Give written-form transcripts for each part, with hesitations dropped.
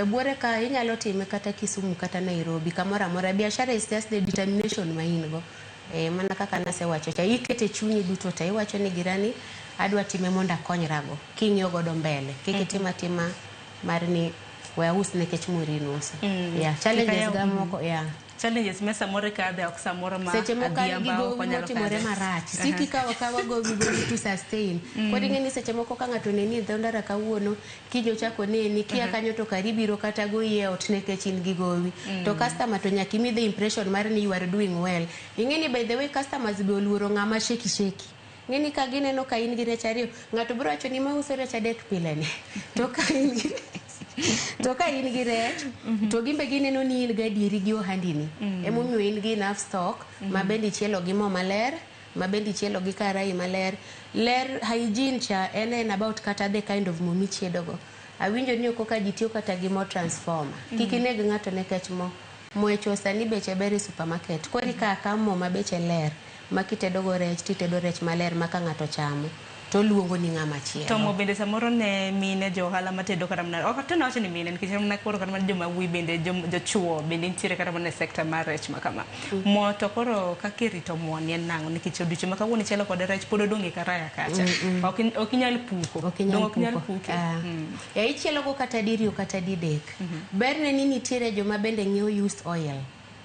buore ka inyalo time kata Kisumu kata Nairobi kamoro amora. Biashara is just the determination ma in go. Mana kaka nasewacho cha ikete chunyi duto ta iwacho ni girani adwa time mondo akonyrago king'iyo godo mbele kik itima tima mar ni we aus nekech muri nuso. Challenges ga moko challenges mesa more ka de oksa more ma seche moko gigo timore marach siki kawa go gigo to sustain kodi ngeni seche moko ka ngato neni ndara kawuono kijo chako neni kia kanyo to karibiro kata go yie ot nekech in gigowi to customer to nyaki mi the impression mar ni you are doing well. Ingeni by the way customers be oluoro ngama sheki ngeni ka gineno ka in gi rech ariyo ngato biro wacho ni ma uso rech adek pile ni to ka in gi to ka in gi rech to gimbe gineno ni in ga dieri gi ohandini emomiyo in gi enough stock mabendi chielo gi mo maler mabendi chielo gi karai maler ler hygiene cha en about kata the kind of mo michiedogo. Awinjo ni oko ka jitiyo kata gi mo transformer kikineg ngato nekech mo echo sani beche bere supermarket kodi ka mo mabeche ler makitedogo rech titedo rech maler maka ngato chamo to luongo ni ngama chielo. To mo bende samoro ne mine jo hala matedo kata mana ok to nawacho ni mine nikech na koro kata mana joma wi bende jochuo bende nitiere kata mana sector mar rech makama mo to koro kakirito mo ni nango nikech odiche maka woni chelo kod rech pod odonge karaya kacha ok inyal puko ok inyal puke ichielo go kata diriyo kata didek berne ni nitiere joma bende ngiew used oil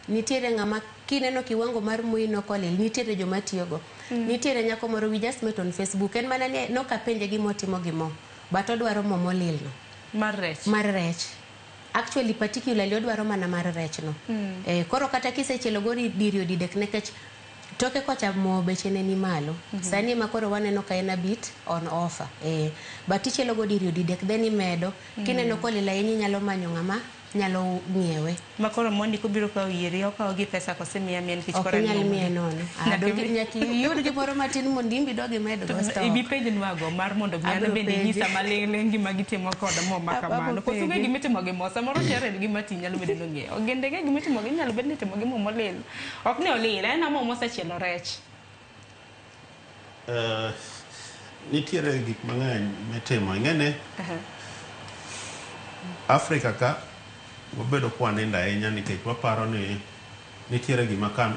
nitiere ngama kineno kiwango mar muino kolil nitiere joma tiyogo nitiere nyako moro we just met on Facebook en mana ni no kapenje gi motimo gi mo but odwaro mo molil no mar rech actually particularly odwaro mana mar rech no koro kata kisechielo gori diriyo didek nekech toke kocha mo beche ne ni malo sani ma koro waneno ka en a bit on offer but ichielo go diriyo didek then imedo kineno kolil ahinya nyalo manyo ngama nyalo ngiewe makoro mondi ko biro ka yiri okaw gi pesa ko semia mien kich kora nyalo mie nono dogi nyaki yud gi moro matin mondo imbi dogi medo go stock ibi page nwago mar mondo nyalo bende nyisa malele ngima gitimo kod mo makamano ko suge gimitimo gi mo samoro chere gimati nyalo bedo no ngiewo gende ge gimitimo gi nyalo bedo timo gi mo molil ok ne olil en mo mosechielo rech nitiere gik mang'eny mitimo ngene Afrika ka wabedo kwa nenda ahinya nikech waparo ni nitiere gima kan